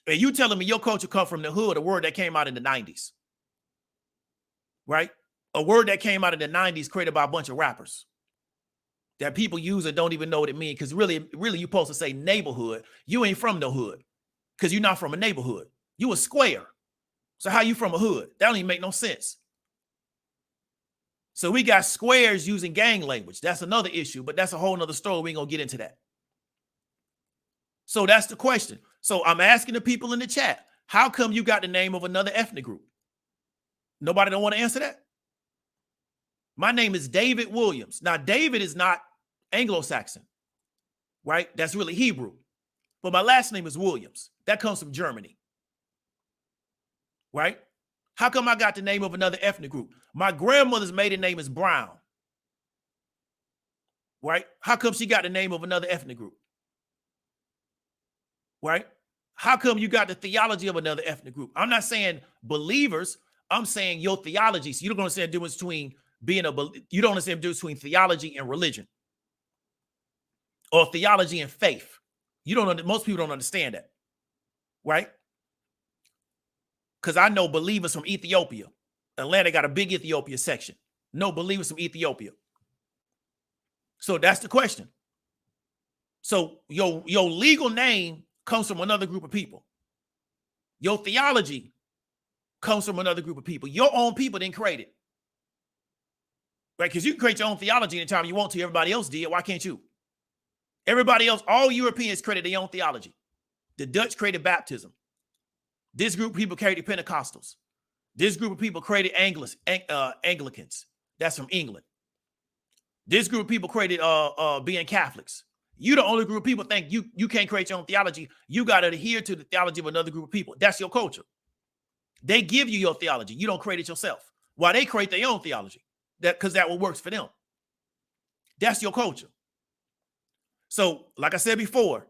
And you telling me your culture come from the hood, a word that came out in the 90s, right? A word that came out in the 90s created by a bunch of rappers that people use and don't even know what it means. Because really, you're supposed to say neighborhood. You ain't from no hood because you're not from a neighborhood. You a square. So how you from a hood? That don't even make no sense. So we got squares using gang language. That's another issue, but that's a whole nother story. We ain't gonna get into that. So that's the question. So I'm asking the people in the chat, how come you got the name of another ethnic group? Nobody don't want to answer that? My name is David Williams. Now, David is not Anglo-Saxon, right? That's really Hebrew. But my last name is Williams. That comes from Germany, right? How come I got the name of another ethnic group? My grandmother's maiden name is Brown, right? How come she got the name of another ethnic group? Right? How come you got the theology of another ethnic group? I'm not saying believers. I'm saying your theology. So you don't understand the difference between you don't understand the difference between theology and religion, or theology and faith. Most people don't understand that, right? Because I know believers from Ethiopia. Atlanta got a big Ethiopia section. No believers from Ethiopia. So that's the question. So your legal name comes from another group of people. Your theology comes from another group of people. Your own people didn't create it. Right? Because you can create your own theology anytime you want to. Everybody else did. Why can't you? Everybody else, all Europeans created their own theology. The Dutch created baptism. This group of people created Pentecostals. This group of people created Anglicans. That's from England. This group of people created being Catholics. You the only group of people think you can't create your own theology. You got to adhere to the theology of another group of people. That's your culture. They give you your theology. You don't create it yourself. Why they create their own theology? Because that what works for them. That's your culture. So, like I said before,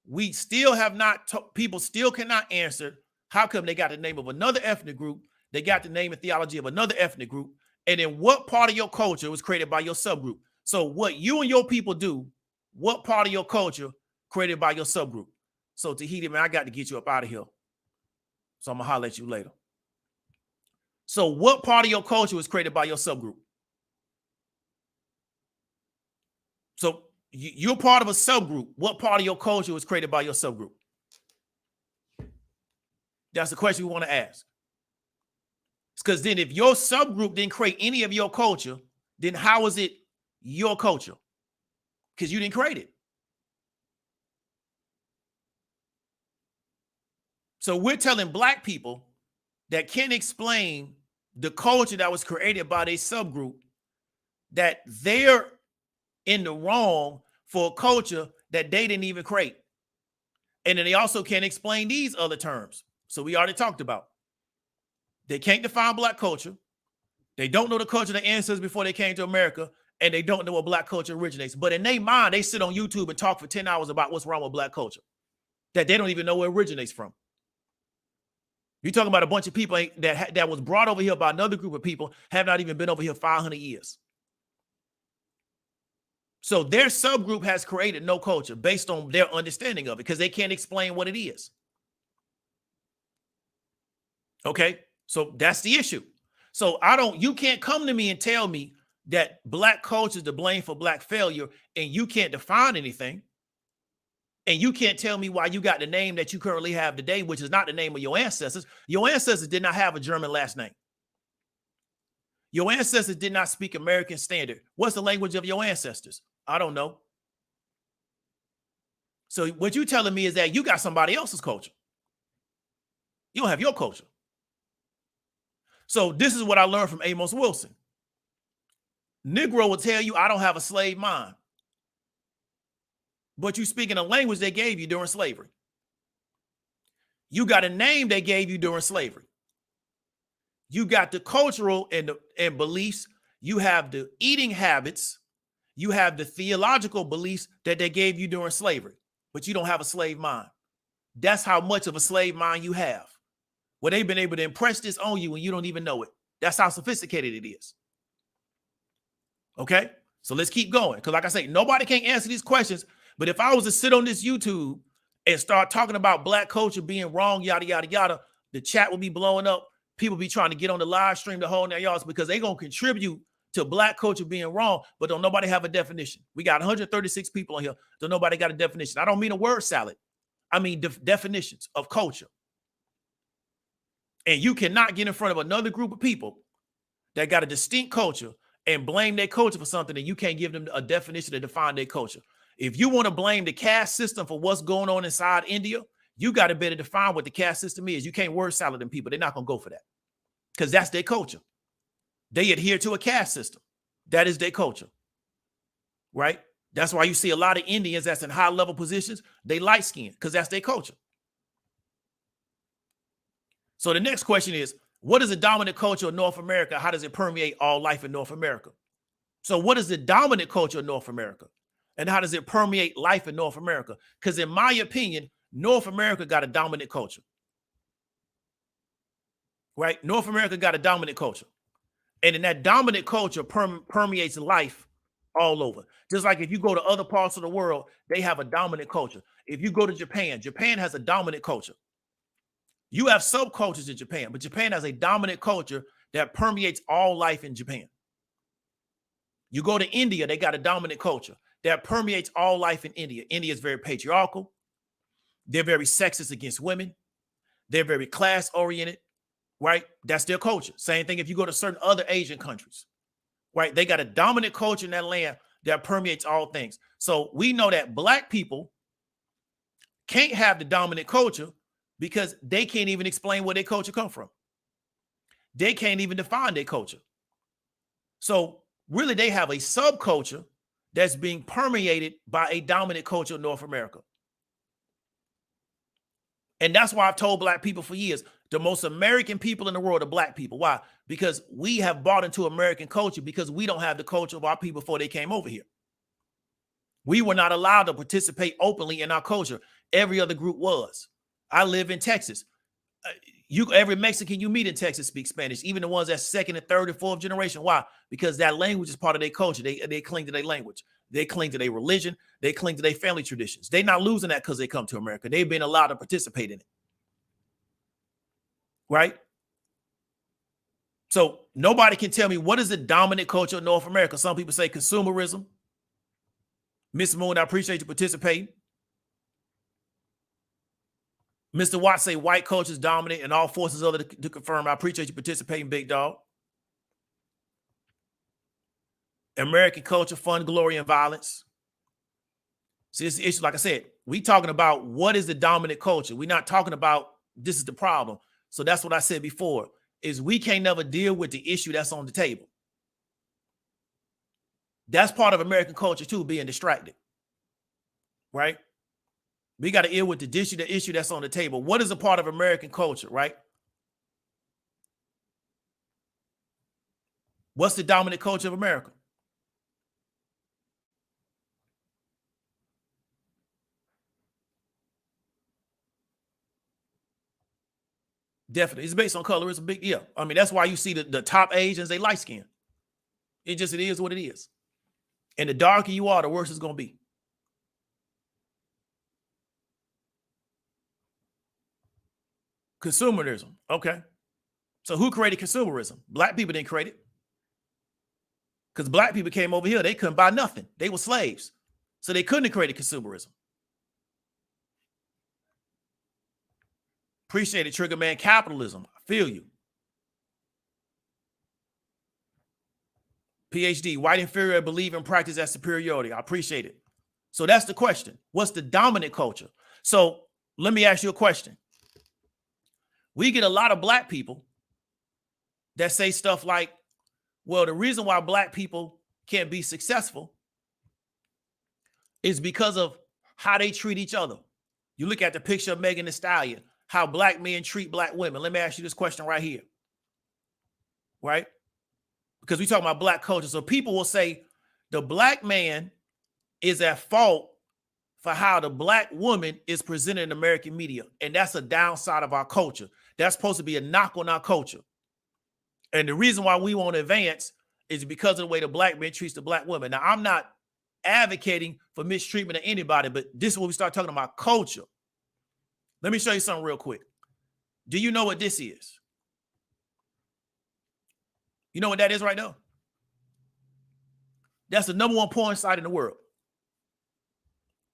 we still have not, people still cannot answer how come they got the name of another ethnic group, they got the name and theology of another ethnic group, and then what part of your culture was created by your subgroup? So what you and your people do, what part of your culture created by your subgroup? So Tahiti, man, I got to get you up out of here. So I'm going to holler at you later. So what part of your culture was created by your subgroup? So you're part of a subgroup. What part of your culture was created by your subgroup? That's the question we want to ask. Because then if your subgroup didn't create any of your culture, then how is it your culture? Because you didn't create it. So we're telling Black people that can't explain the culture that was created by their subgroup that they're in the wrong for a culture that they didn't even create. And then they also can't explain these other terms. So we already talked about. They can't define Black culture. They don't know the culture of their ancestors before they came to America, and they don't know where Black culture originates. But in their mind, they sit on YouTube and talk for 10 hours about what's wrong with Black culture that they don't even know where it originates from. You're talking about a bunch of people that was brought over here by another group of people, have not even been over here 500 years. So their subgroup has created no culture based on their understanding of it because they can't explain what it is. Okay, so that's the issue. So you can't come to me and tell me that Black culture is to blame for Black failure, and you can't define anything. And you can't tell me why you got the name that you currently have today, which is not the name of your ancestors. Your ancestors did not have a German last name. Your ancestors did not speak American Standard. What's the language of your ancestors? I don't know. So what you're telling me is that you got somebody else's culture. You don't have your culture. So this is what I learned from Amos Wilson. Negro will tell you, I don't have a slave mind. But you speak in a language they gave you during slavery. You got a name they gave you during slavery. You got the cultural and beliefs. You have the eating habits. You have the theological beliefs that they gave you during slavery. But you don't have a slave mind. That's how much of a slave mind you have. Where they've been able to impress this on you and you don't even know it. That's how sophisticated it is. Okay? So let's keep going. Because like I say, nobody can answer these questions. But if I was to sit on this YouTube and start talking about black culture being wrong, yada, yada, yada, the chat will be blowing up. People be trying to get on the live stream to hold their yards because they're going to contribute to black culture being wrong, but don't nobody have a definition. We got 136 people on here. Don't nobody got a definition. I don't mean a word salad. I mean definitions of culture. And you cannot get in front of another group of people that got a distinct culture and blame their culture for something, and you can't give them a definition to define their culture. If you want to blame the caste system for what's going on inside India, you got to better define what the caste system is. You can't word salad them people. They're not going to go for that because that's their culture. They adhere to a caste system. That is their culture, right? That's why you see a lot of Indians that's in high-level positions. They light-skinned because that's their culture. So the next question is, what is the dominant culture of North America? How does it permeate all life in North America? So what is the dominant culture of North America? And how does it permeate life in North America? Because in my opinion, North America got a dominant culture, right? North America got a dominant culture. And in that dominant culture permeates life all over. Just like if you go to other parts of the world, they have a dominant culture. If you go to Japan, Japan has a dominant culture. You have subcultures in Japan, but Japan has a dominant culture that permeates all life in Japan. You go to India, they got a dominant culture that permeates all life in India. India is very patriarchal. They're very sexist against women. They're very class-oriented, right? That's their culture. Same thing if you go to certain other Asian countries, right? They got a dominant culture in that land that permeates all things. So we know that black people can't have the dominant culture because they can't even explain where their culture come from. They can't even define their culture. So really they have a subculture that's being permeated by a dominant culture of North America. And that's why I've told black people for years, the most American people in the world are black people. Why? Because we have bought into American culture because we don't have the culture of our people before they came over here. We were not allowed to participate openly in our culture. Every other group was. I live in Texas. Every Mexican you meet in Texas speaks Spanish, even the ones that's second and third and fourth generation. Why? Because that language is part of their culture. They cling to their language. They cling to their religion. They cling to their family traditions. They're not losing that because they come to America. They've been allowed to participate in it. Right? So nobody can tell me what is the dominant culture of North America. Some people say consumerism. Miss Moon, I appreciate you participating. Mr. Watts say white culture is dominant and all forces other to confirm. I appreciate you participating, big dog. American culture, fun, glory, and violence. See, this is the issue. Like I said, we talking about what is the dominant culture. We're not talking about this is the problem. So that's what I said before, is we can't never deal with the issue that's on the table. That's part of American culture too, being distracted, right? We got to deal with the issue that's on the table. What is a part of American culture, right? What's the dominant culture of America? Definitely. It's based on color. It's a big deal. I mean, that's why you see the top Asians, they light skin. It is what it is. And the darker you are, the worse it's going to be. Consumerism. Okay. So who created consumerism? Black people didn't create it. Because black people came over here, they couldn't buy nothing. They were slaves. So they couldn't have created consumerism. Appreciate it, Trigger Man. Capitalism. I feel you. PhD, white inferior believe in practice as superiority. I appreciate it. So that's the question. What's the dominant culture? So let me ask you a question. We get a lot of black people that say stuff like, well, the reason why black people can't be successful is because of how they treat each other. You look at the picture of Megan Thee Stallion, how black men treat black women. Let me ask you this question right here, right? Because we talk about black culture. So people will say the black man is at fault for how the black woman is presented in American media. And that's a downside of our culture. That's supposed to be a knock on our culture. And the reason why we won't advance is because of the way the black man treats the black woman. Now, I'm not advocating for mistreatment of anybody, but this is when we start talking about culture. Let me show you something real quick. Do you know what this is? You know what that is right now? That's the number one porn site in the world.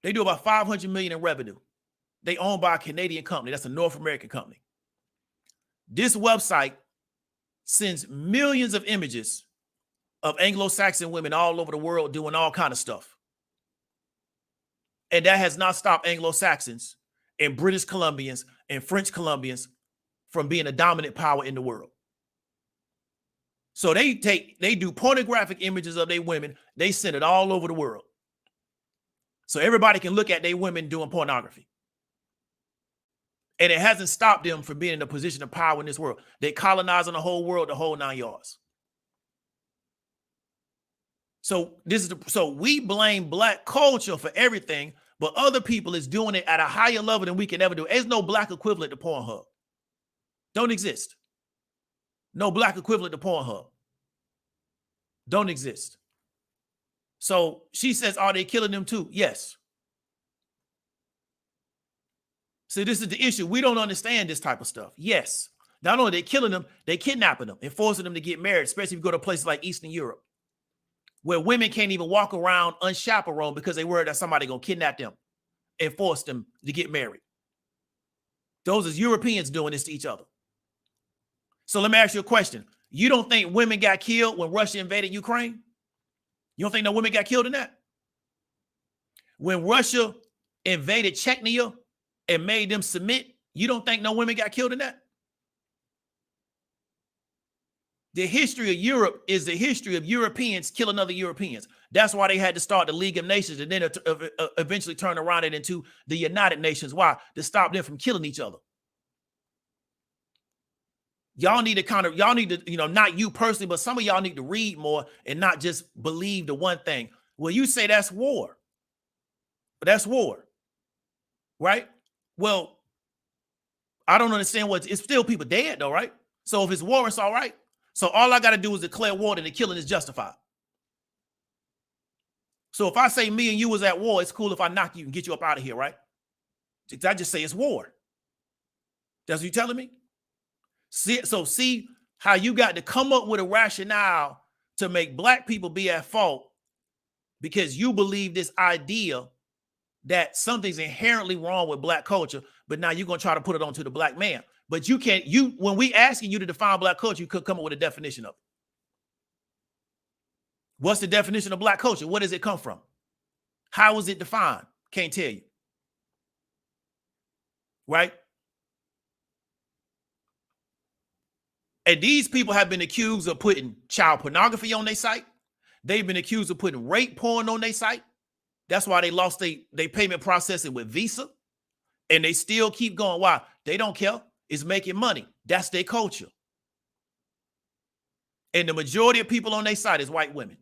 They do about $500 million in revenue. They owned by a Canadian company. That's a North American company. This website sends millions of images of Anglo-Saxon women all over the world doing all kind of stuff. And that has not stopped Anglo-Saxons and British Columbians and French Columbians from being a dominant power in the world. So they do pornographic images of their women. They send it all over the world. So everybody can look at their women doing pornography. And it hasn't stopped them from being in a position of power in this world. They colonizing the whole world, the whole 9 yards. So so we blame black culture for everything, but other people is doing it at a higher level than we can ever do. There's no black equivalent to Pornhub. Don't exist. No black equivalent to Pornhub. Don't exist. So she says, are they killing them too? Yes. See, this is the issue. We don't understand this type of stuff. Yes. Not only are they killing them, they kidnapping them and forcing them to get married, especially if you go to places like Eastern Europe, where women can't even walk around unchaperoned because they worried that somebody gonna kidnap them and force them to get married. Those are Europeans doing this to each other. So let me ask you a question. You don't think women got killed when Russia invaded Ukraine? You don't think no women got killed in that? When Russia invaded Chechnya and made them submit, you don't think no women got killed in that? The history of Europe is the history of Europeans killing other Europeans. That's why they had to start the League of Nations and then eventually turn around it into the United Nations. Why? To stop them from killing each other. Y'all need to not you personally, but some of y'all need to read more and not just believe the one thing. Well, you say that's war. But that's war. Right? Well, I don't understand it's still people dead though, right? So if it's war, it's all right. So all I got to do is declare war and the killing is justified. So if I say me and you was at war, it's cool if I knock you and get you up out of here, right? I just say it's war. That's what you're telling me? See how you got to come up with a rationale to make black people be at fault because you believe this idea that something's inherently wrong with black culture, but now you're going to try to put it onto the black man. But you can't, when we asking you to define black culture, you could come up with a definition of it. What's the definition of black culture? Where does it come from? How is it defined? Can't tell you. Right? And these people have been accused of putting child pornography on their site. They've been accused of putting rape porn on their site. That's why they lost their payment processing with Visa. And they still keep going. Why? They don't care. It's making money. That's their culture. And the majority of people on their site is white women.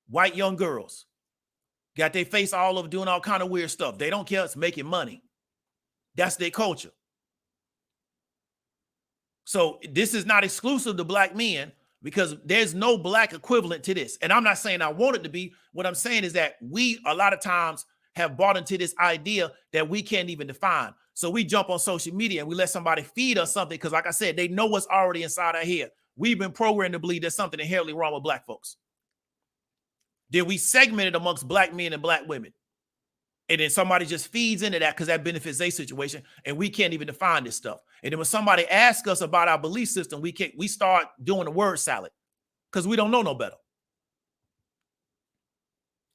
White young girls. Got their face all over doing all kind of weird stuff. They don't care. It's making money. That's their culture. So this is not exclusive to black men because there's no black equivalent to this. And I'm not saying I want it to be. What I'm saying is that we a lot of times have bought into this idea that we can't even define. So we jump on social media and we let somebody feed us something because, like I said, they know what's already inside our head. We've been programmed to believe there's something inherently wrong with black folks. Then we segment it amongst black men and black women. And then somebody just feeds into that because that benefits their situation, and we can't even define this stuff. And then when somebody asks us about our belief system, we start doing the word salad because we don't know no better.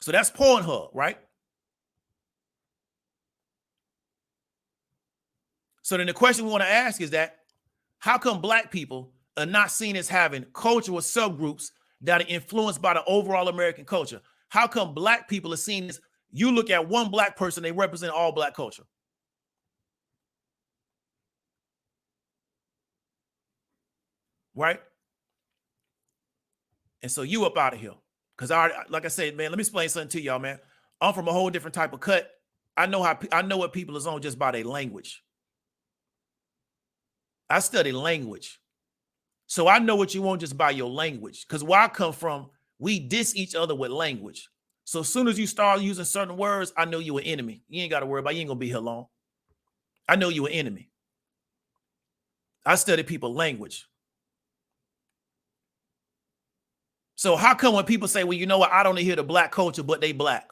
So that's Pornhub, right? So then the question we want to ask is that how come black people are not seen as having cultural subgroups that are influenced by the overall American culture? How come black people are seen as, you look at one black person, they represent all black culture? Right? And so you up out of here. Because like I said, man, let me explain something to y'all, man. I'm from a whole different type of cut. I know what people is on just by their language. I study language. So I know what you want just by your language. Because where I come from, we diss each other with language. So as soon as you start using certain words, I know you're an enemy. You ain't got to worry about it. You ain't going to be here long. I know you're an enemy. I study people's language. So how come when people say, well, you know what, I don't hear the black culture, but they black?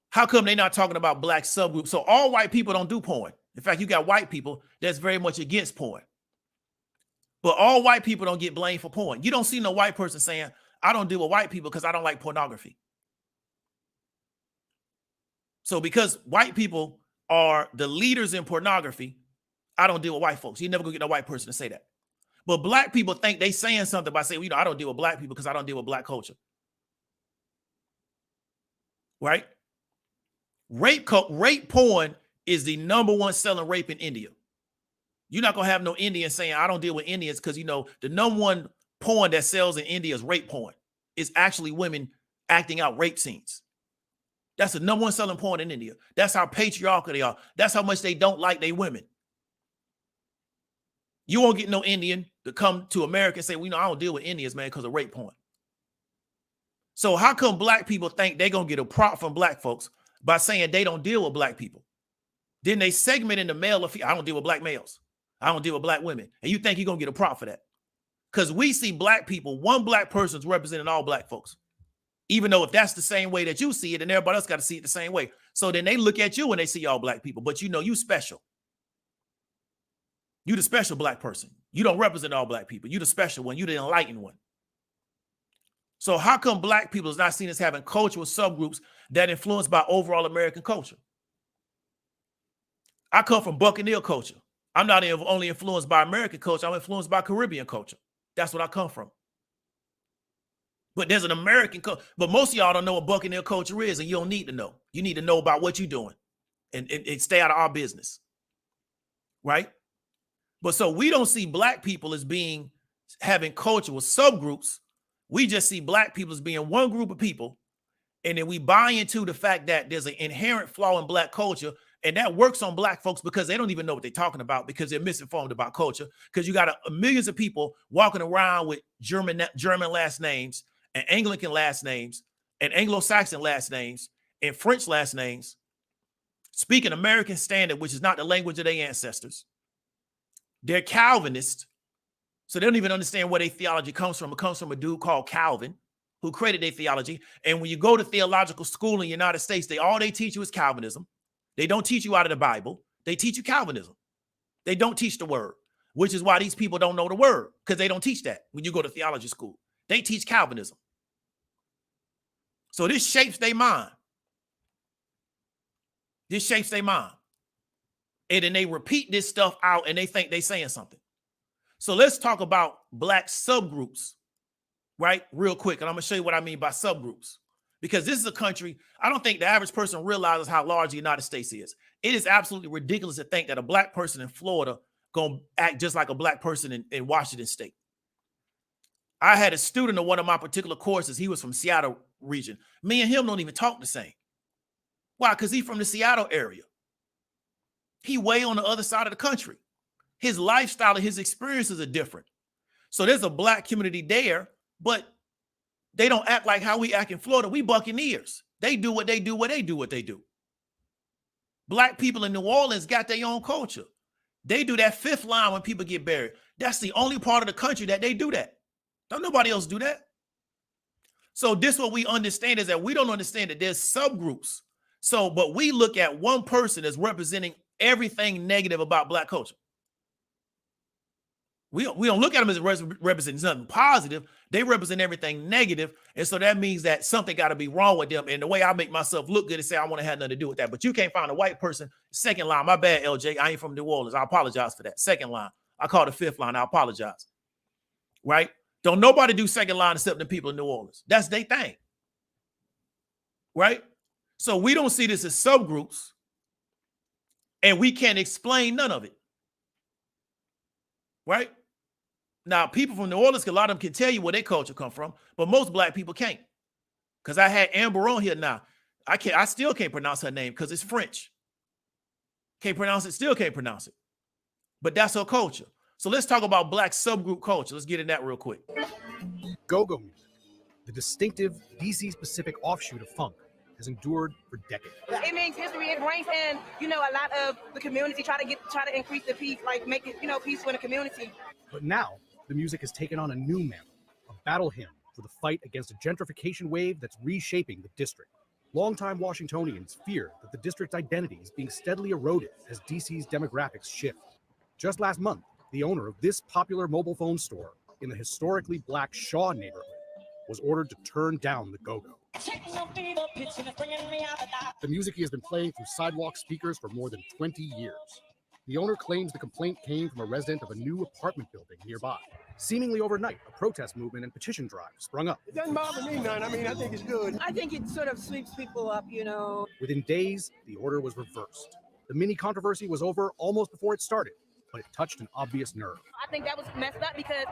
How come they're not talking about black subgroups? So all white people don't do porn. In fact, you got white people that's very much against porn. But all white people don't get blamed for porn. You don't see no white person saying, I don't deal with white people because I don't like pornography. So because white people are the leaders in pornography, I don't deal with white folks. You're never gonna get a white person to say that. But black people think they saying something by saying, well, you know, I don't deal with black people because I don't deal with black culture. Right? Rape porn is the #1 selling rape in India. You're not going to have no Indians saying, I don't deal with Indians, because, you know, the #1 porn that sells in India is rape porn. It's actually women acting out rape scenes. That's the #1 selling porn in India. That's how patriarchal they are. That's how much they don't like their women. You won't get no Indian to come to America and say, well, you know, I don't deal with Indians, man, because of rape porn. So how come black people think they're going to get a prop from black folks by saying they don't deal with black people? Then they segment into male or female. I don't deal with black males. I don't deal with black women. And you think you're going to get a prop for that? Because we see black people, one black person's representing all black folks. Even though if that's the same way that you see it, then everybody else got to see it the same way. So then they look at you and they see all black people, but you know you special. You the special black person. You don't represent all black people. You the special one. You the enlightened one. So how come black people is not seen as having cultural subgroups that influenced by overall American culture? I come from Buccaneer culture. I'm not only influenced by American culture, I'm influenced by Caribbean culture. That's what I come from. But there's an American culture. But most of y'all don't know what Buccaneer culture is, and you don't need to know. You need to know about what you're doing and stay out of our business. Right? But so we don't see black people as having cultural subgroups. We just see black people as being one group of people. And then we buy into the fact that there's an inherent flaw in black culture. And that works on black folks because they don't even know what they're talking about, because they're misinformed about culture. Because you got millions of people walking around with German last names and Anglican last names and Anglo-Saxon last names and French last names, speaking American Standard, which is not the language of their ancestors. They're Calvinist, so they don't even understand where their theology comes from. It comes from a dude called Calvin, who created their theology. And when you go to theological school in the United States, all they teach you is Calvinism. They don't teach you out of the Bible. They teach you Calvinism. They don't teach the word, which is why these people don't know the word, because they don't teach that when you go to theology school. They teach Calvinism. So this shapes their mind. This shapes their mind. And then they repeat this stuff out and they think they're saying something. So let's talk about black subgroups, right? Real quick. And I'm going to show you what I mean by subgroups. Because this is a country, I don't think the average person realizes how large the United States is. It is absolutely ridiculous to think that a black person in Florida going to act just like a black person in Washington State. I had a student in one of my particular courses. He was from Seattle region. Me and him don't even talk the same. Why? Because he's from the Seattle area. He way on the other side of the country. His lifestyle and his experiences are different. So there's a black community there, but they don't act like how we act in Florida. We Buccaneers. They do what they do, what they do, what they do. Black people in New Orleans got their own culture. They do that fifth line when people get buried. That's the only part of the country that they do that. Don't nobody else do that. So this what we understand is that we don't understand that there's subgroups. So, but we look at one person as representing everything negative about black culture. We don't look at them as representing something positive. They represent everything negative. And so that means that something got to be wrong with them. And the way I make myself look good is say I want to have nothing to do with that. But you can't find a white person. Second line, my bad, LJ. I ain't from New Orleans. I apologize for that. Second line. I call the fifth line. I apologize. Right? Don't nobody do second line except the people in New Orleans. That's their thing. Right? So we don't see this as subgroups. And we can't explain none of it. Right? Now, people from New Orleans, a lot of them can tell you where their culture come from, but most black people can't. Because I had Amber on here now. I still can't pronounce her name because it's French. Can't pronounce it, still can't pronounce it. But that's her culture. So let's talk about black subgroup culture. Let's get in that real quick. Go-go music, the distinctive DC-specific offshoot of funk, has endured for decades. It means history. It brings in, a lot of the community, try to increase the peace, like make it, peaceful in the community. But now the music has taken on a new mantle, a battle hymn for the fight against a gentrification wave that's reshaping the district. Longtime Washingtonians fear that the district's identity is being steadily eroded as DC's demographics shift. Just last month, the owner of this popular mobile phone store in the historically black Shaw neighborhood was ordered to turn down the go-go. The music he has been playing through sidewalk speakers for more than 20 years. The owner claims the complaint came from a resident of a new apartment building nearby. Seemingly overnight, a protest movement and petition drive sprung up. It doesn't bother me none. I think it's good. I think it sort of sweeps people up, Within days, the order was reversed. The mini controversy was over almost before it started, but it touched an obvious nerve. I think that was messed up because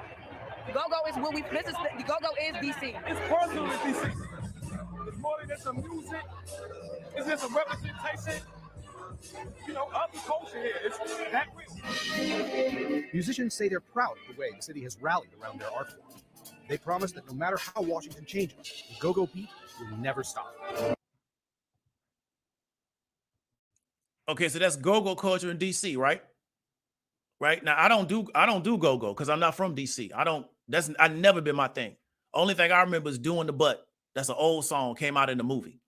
the go-go is what the go-go is DC. It's personal to DC. It's more than just some music. It's just a representation, of the culture here. It's that real. Musicians say they're proud of the way the city has rallied around their art form. They promise that no matter how Washington changes, the go-go beat will never stop. Okay, so that's go-go culture in DC, right? Right now, I don't do go-go because I'm not from DC. I've never been my thing. Only thing I remember is Doing the Butt. That's an old song, came out in the movie.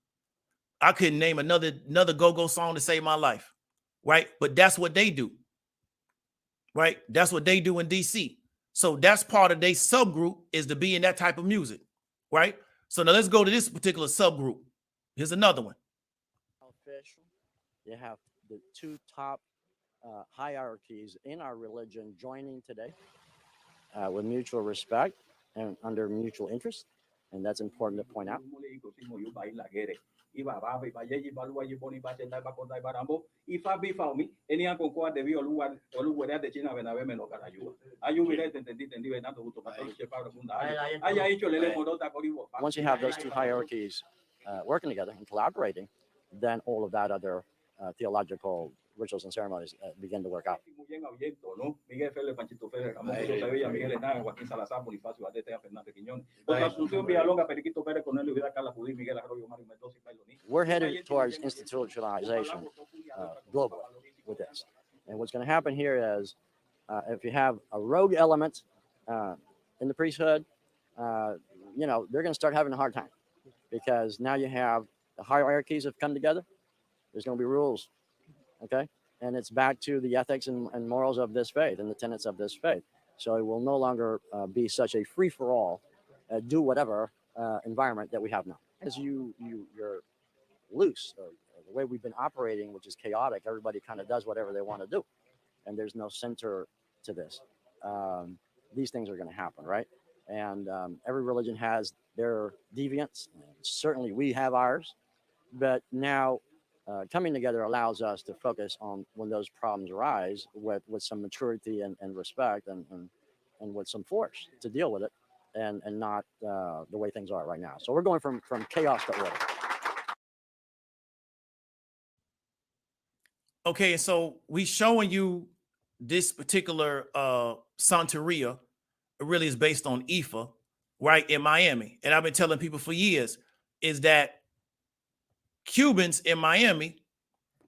I couldn't name another go-go song to save my life, right? But that's what they do, right? That's what they do in DC. So that's part of their subgroup, is to be in that type of music, right? So now let's go to this particular subgroup. Here's another one. Official. You have the two top hierarchies in our religion joining today with mutual respect and under mutual interest. And that's important to point out. Once you have those two hierarchies working together and collaborating, then all of that other theological rituals and ceremonies begin to work out. We're headed towards institutionalization globally with this. And what's going to happen here is if you have a rogue element in the priesthood, they're going to start having a hard time, because now you have the hierarchies have come together. There's going to be rules. Okay, and it's back to the ethics and morals of this faith and the tenets of this faith. So it will no longer be such a free-for-all, do whatever environment that we have now. As you're loose, or the way we've been operating, which is chaotic, everybody kind of does whatever they want to do, and there's no center to this. These things are going to happen, right? And every religion has their deviants. Certainly we have ours, but now coming together allows us to focus on when those problems arise with some maturity and respect and with some force to deal with it, and not the way things are right now. So we're going from chaos to order. Okay, so we showing you this particular Santeria. It really is based on Ifa, right, in Miami. And I've been telling people for years is that Cubans in Miami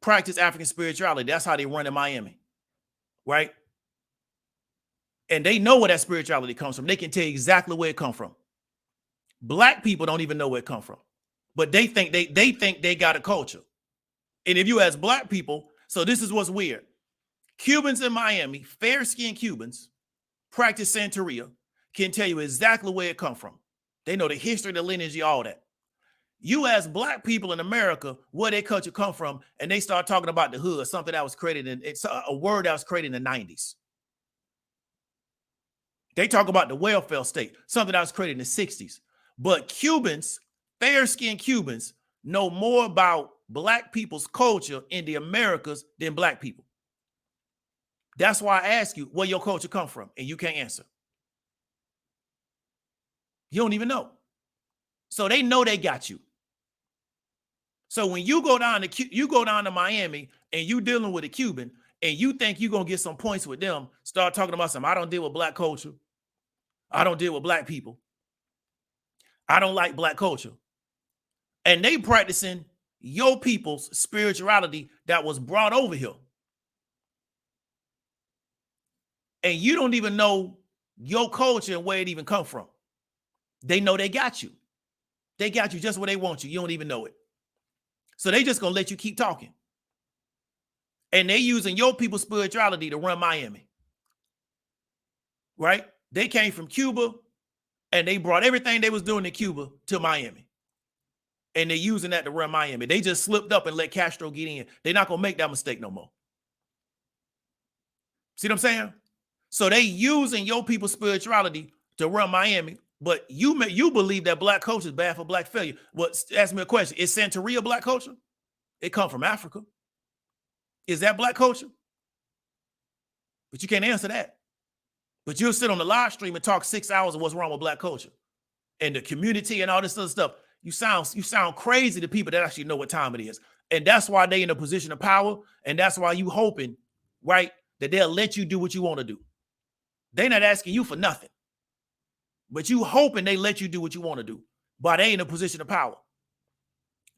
practice African spirituality. That's how they run in Miami, right? And they know where that spirituality comes from. They can tell you exactly where it comes from. Black people don't even know where it comes from, but they think they got a culture. And if you ask black people, so this is what's weird. Cubans in Miami, fair-skinned Cubans, practice Santeria, can tell you exactly where it comes from. They know the history, the lineage, all that. You ask black people in America where their culture come from, and they start talking about the hood, something that was created it's a word that was created in the 90s. They talk about the welfare state, something that was created in the 60s. But Cubans, fair-skinned Cubans, know more about black people's culture in the Americas than black people. That's why I ask you where your culture come from, and you can't answer. You don't even know. So they know they got you. So when you go down to Miami and you dealing with a Cuban and you think you're going to get some points with them, start talking about I don't deal with black culture. I don't deal with black people. I don't like black culture. And they practicing your people's spirituality that was brought over here. And you don't even know your culture and where it even come from. They know they got you. They got you just where they want you. You don't even know it. So they just gonna let you keep talking. And they using your people's spirituality to run Miami. Right? They came from Cuba and they brought everything they was doing in Cuba to Miami. And they're using that to run Miami. They just slipped up and let Castro get in. They're not gonna make that mistake no more. See what I'm saying? So they using your people's spirituality to run Miami, but you believe that black culture is bad for black failure. Well, ask me a question. Is Santeria black culture? It come from Africa. Is that black culture? But you can't answer that. But you'll sit on the live stream and talk 6 hours of what's wrong with black culture and the community and all this other stuff. You sound crazy to people that actually know what time it is. And that's why they in a position of power. And that's why you hoping, right, that they'll let you do what you want to do. They're not asking you for nothing. But you hoping they let you do what you want to do. But they in a position of power.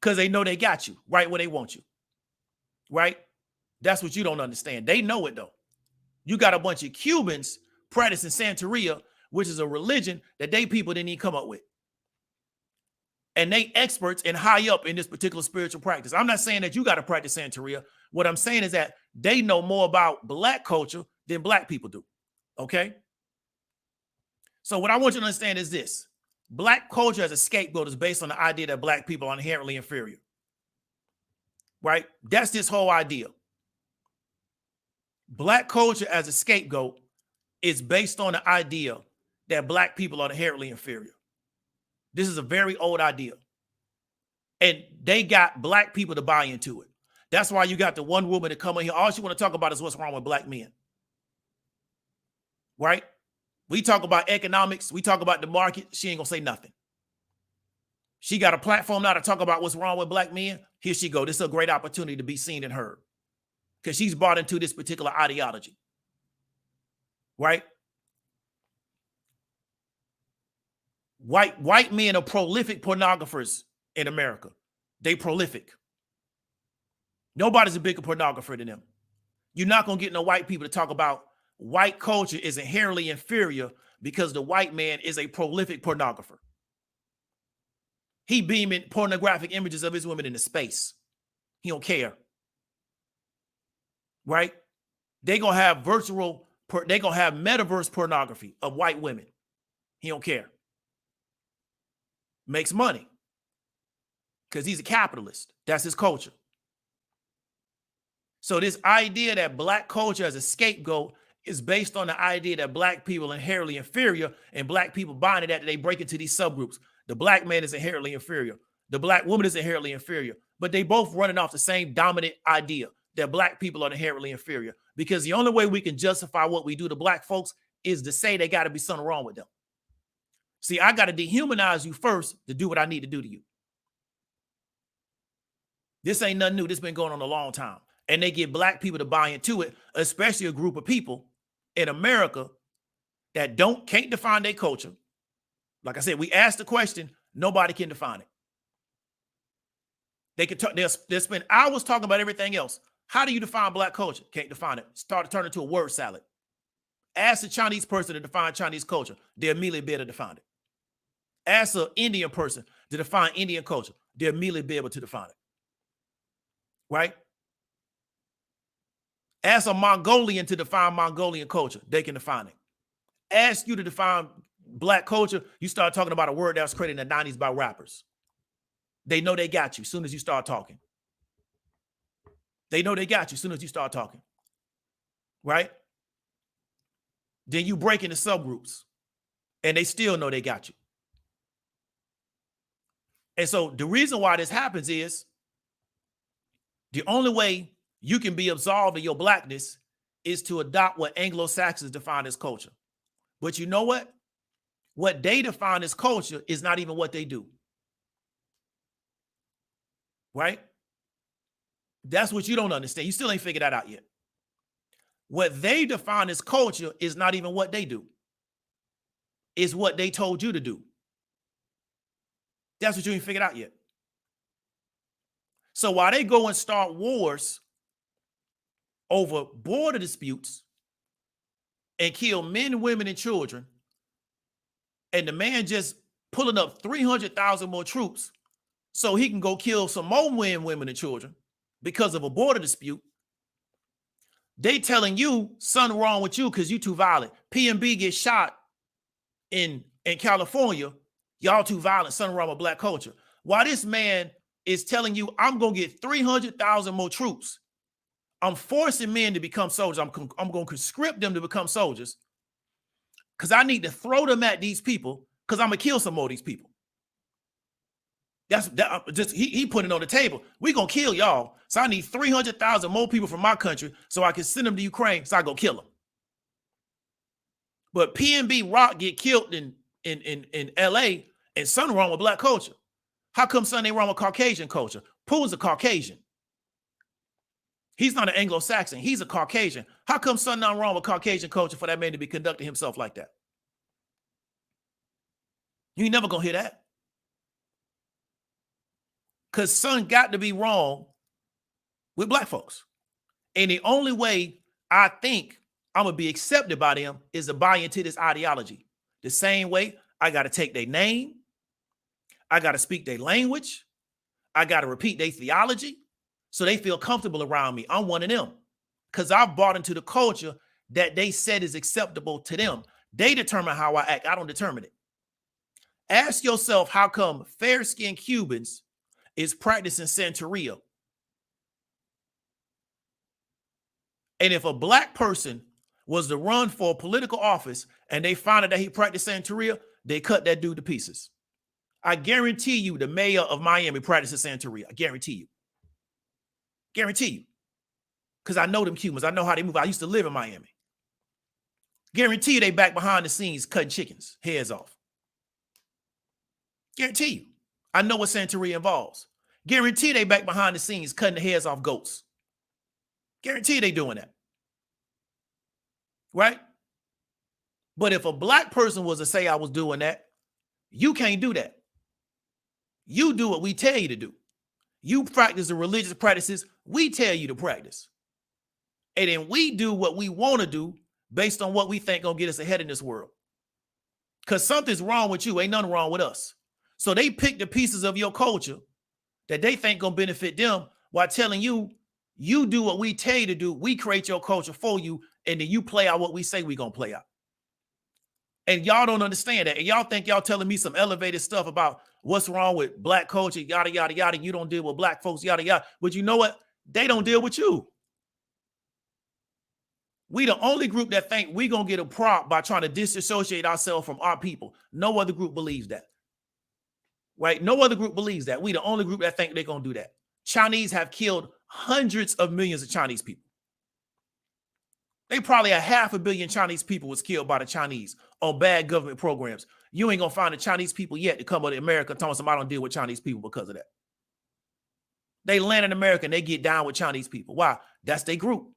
Because they know they got you right where they want you. Right? That's what you don't understand. They know it though. You got a bunch of Cubans practicing Santeria, which is a religion that they people didn't even come up with. And they experts and high up in this particular spiritual practice. I'm not saying that you got to practice Santeria. What I'm saying is that they know more about black culture than black people do. Okay? So what I want you to understand is this. Black culture as a scapegoat is based on the idea that black people are inherently inferior. Right? That's this whole idea. Black culture as a scapegoat is based on the idea that black people are inherently inferior. This is a very old idea. And they got black people to buy into it. That's why you got the one woman to come in here. All she want to talk about is what's wrong with black men. Right? We talk about economics. We talk about the market. She ain't going to say nothing. She got a platform now to talk about what's wrong with black men. Here she go. This is a great opportunity to be seen and heard. Because she's bought into this particular ideology. Right? White men are prolific pornographers in America. They prolific. Nobody's a bigger pornographer than them. You're not going to get no white people to talk about white culture is inherently inferior because the white man is a prolific pornographer. He beaming pornographic images of his women into space. He don't care. Right? They're going to have they're going to have metaverse pornography of white women. He don't care. Makes money. Because he's a capitalist. That's his culture. So this idea that black culture as a scapegoat is based on the idea that black people are inherently inferior and black people buying it that they break into these subgroups. The black man is inherently inferior. The black woman is inherently inferior. But they both running off the same dominant idea that black people are inherently inferior. Because the only way we can justify what we do to black folks is to say they got to be something wrong with them. See, I got to dehumanize you first to do what I need to do to you. This ain't nothing new. This been going on a long time. And they get black people to buy into it, especially a group of people in America that can't define their culture. Like I said, we asked the question, nobody can define it. They could they'll spend hours talking about everything else. How do you define black culture? Can't define it. Start to turn into a word salad. Ask a Chinese person to define Chinese culture. They'll immediately be able to define it. Ask an Indian person to define Indian culture. They'll immediately be able to define it. Right? Ask a Mongolian to define Mongolian culture. They can define it. Ask you to define black culture. You start talking about a word that was created in the 90s by rappers. They know they got you as soon as you start talking. They know they got you as soon as you start talking. Right? Then you break into subgroups and they still know they got you. And so the reason why this happens is the only way you can be absolved of your blackness is to adopt what Anglo-Saxons define as culture. But you know what? What they define as culture is not even what they do. Right? That's what you don't understand. You still ain't figured that out yet. What they define as culture is not even what they do. It's what they told you to do. That's what you ain't figured out yet. So while they go and start wars over border disputes and kill men, women, and children, and the man just pulling up 300,000 more troops so he can go kill some more men, women, and children because of a border dispute, they telling you something wrong with you because you too violent. PMB gets shot in California, y'all too violent, something wrong with black culture. While this man is telling you, I'm going to get 300,000 more troops. I'm forcing men to become soldiers. I'm going to conscript them to become soldiers because I need to throw them at these people because I'm going to kill some more of these people. That's just he put it on the table. We're going to kill y'all. So I need 300,000 more people from my country so I can send them to Ukraine so I go kill them. But PNB Rock get killed in LA and something wrong with black culture. How come something ain't wrong with Caucasian culture? Pooh's a Caucasian. He's not an Anglo-Saxon. He's a Caucasian. How come something not wrong with Caucasian culture for that man to be conducting himself like that? You ain't never gonna hear that. Because something got to be wrong with black folks. And the only way I think I'm going to be accepted by them is to buy into this ideology. The same way I got to take their name. I got to speak their language. I got to repeat their theology so they feel comfortable around me. I'm one of them because I've bought into the culture that they said is acceptable to them. They determine how I act. I don't determine it. Ask yourself, how come fair-skinned Cubans is practicing Santeria? And if a black person was to run for a political office and they found out that he practiced Santeria, they cut that dude to pieces. I guarantee you the mayor of Miami practices Santeria. I guarantee you. Guarantee you. Because I know them Cubans. I know how they move. I used to live in Miami. Guarantee you they back behind the scenes cutting chickens, heads off. Guarantee you. I know what Santeria involves. Guarantee they back behind the scenes cutting the heads off goats. Guarantee they doing that. Right? But if a black person was to say I was doing that, you can't do that. You do what we tell you to do. You practice the religious practices we tell you to practice. And then we do what we want to do based on what we think gonna get us ahead in this world. Because something's wrong with you, ain't nothing wrong with us. So they pick the pieces of your culture that they think gonna benefit them while telling you, you do what we tell you to do. We create your culture for you, and then you play out what we say we gonna play out. And y'all don't understand that. And y'all think y'all telling me some elevated stuff about what's wrong with black culture, yada, yada, yada. You don't deal with black folks, yada, yada. But you know what? They don't deal with you. We the only group that think we gonna get a prop by trying to disassociate ourselves from our people. No other group believes that. Right? No other group believes that. We the only group that think they're gonna do that. Chinese have killed hundreds of millions of Chinese people. They probably 500 million Chinese people was killed by the Chinese on bad government programs. You ain't gonna find the Chinese people yet to come to America telling them I don't deal with Chinese people because of that. They land in America and they get down with Chinese people. Why? That's their group.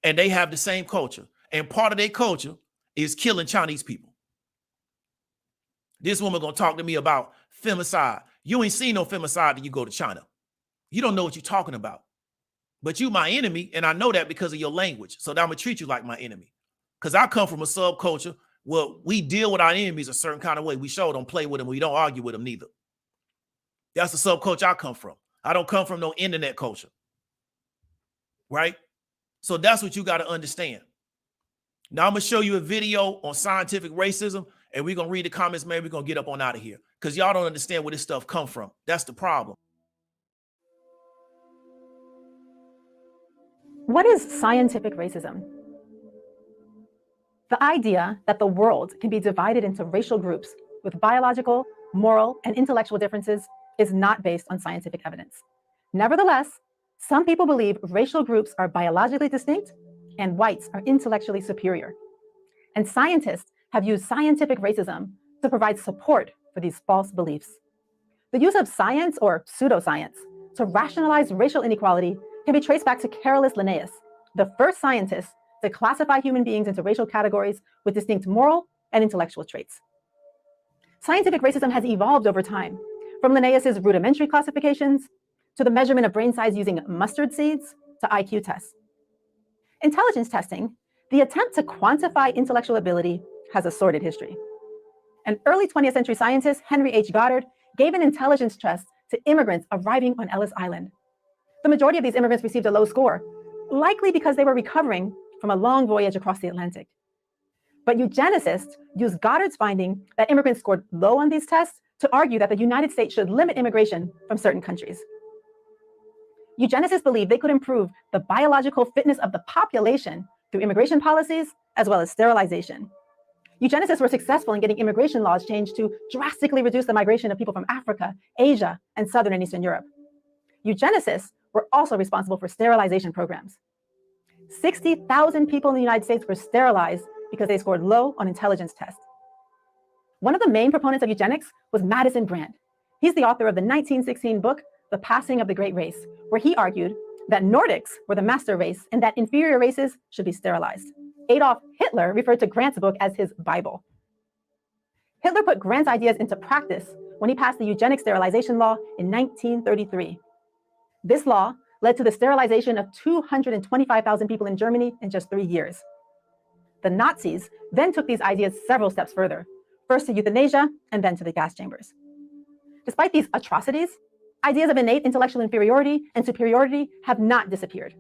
And they have the same culture. And part of their culture is killing Chinese people. This woman gonna talk to me about femicide. You ain't seen no femicide till you go to China. You don't know what you're talking about. But you my enemy, and I know that because of your language. So I'm going to treat you like my enemy. Because I come from a subculture where we deal with our enemies a certain kind of way. We sure don't play with them. We don't argue with them neither. That's the subculture I come from. I don't come from no internet culture. Right? So that's what you got to understand. Now I'm going to show you a video on scientific racism, and we're going to read the comments. Maybe we're going to get up on out of here. Because y'all don't understand where this stuff come from. That's the problem. What is scientific racism? The idea that the world can be divided into racial groups with biological, moral, and intellectual differences is not based on scientific evidence. Nevertheless, some people believe racial groups are biologically distinct and whites are intellectually superior. And scientists have used scientific racism to provide support for these false beliefs. The use of science or pseudoscience to rationalize racial inequality can be traced back to Carolus Linnaeus, the first scientist to classify human beings into racial categories with distinct moral and intellectual traits. Scientific racism has evolved over time, from Linnaeus's rudimentary classifications to the measurement of brain size using mustard seeds, to IQ tests. Intelligence testing, the attempt to quantify intellectual ability, has a sordid history. An early 20th century scientist, Henry H. Goddard, gave an intelligence test to immigrants arriving on Ellis Island. The majority of these immigrants received a low score, likely because they were recovering from a long voyage across the Atlantic. But eugenicists used Goddard's finding that immigrants scored low on these tests to argue that the United States should limit immigration from certain countries. Eugenicists believed they could improve the biological fitness of the population through immigration policies as well as sterilization. Eugenicists were successful in getting immigration laws changed to drastically reduce the migration of people from Africa, Asia, and Southern and Eastern Europe. Eugenicists were also responsible for sterilization programs. 60,000 people in the United States were sterilized because they scored low on intelligence tests. One of the main proponents of eugenics was Madison Grant. He's the author of the 1916 book, The Passing of the Great Race, where he argued that Nordics were the master race and that inferior races should be sterilized. Adolf Hitler referred to Grant's book as his Bible. Hitler put Grant's ideas into practice when he passed the eugenic sterilization law in 1933. This law led to the sterilization of 225,000 people in Germany in just 3 years. The Nazis then took these ideas several steps further, first to euthanasia and then to the gas chambers. Despite these atrocities, ideas of innate intellectual inferiority and superiority have not disappeared.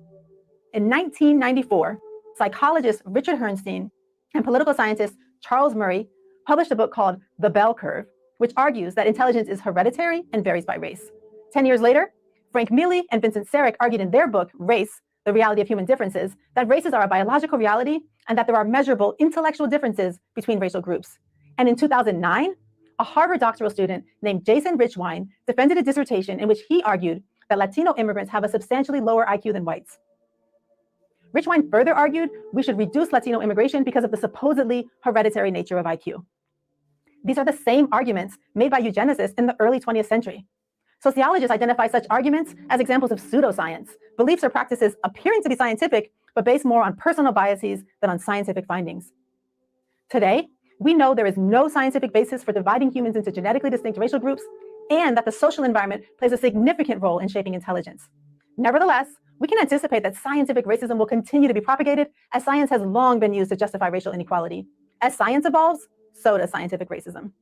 In 1994, psychologist Richard Herrnstein and political scientist Charles Murray published a book called The Bell Curve, which argues that intelligence is hereditary and varies by race. 10 years later, Frank Mealy and Vincent Sarek argued in their book, Race, The Reality of Human Differences, that races are a biological reality and that there are measurable intellectual differences between racial groups. And in 2009, a Harvard doctoral student named Jason Richwine defended a dissertation in which he argued that Latino immigrants have a substantially lower IQ than whites. Richwine further argued we should reduce Latino immigration because of the supposedly hereditary nature of IQ. These are the same arguments made by eugenicists in the early 20th century. Sociologists identify such arguments as examples of pseudoscience, beliefs or practices appearing to be scientific, but based more on personal biases than on scientific findings. Today, we know there is no scientific basis for dividing humans into genetically distinct racial groups, and that the social environment plays a significant role in shaping intelligence. Nevertheless, we can anticipate that scientific racism will continue to be propagated, as science has long been used to justify racial inequality. As science evolves, so does scientific racism.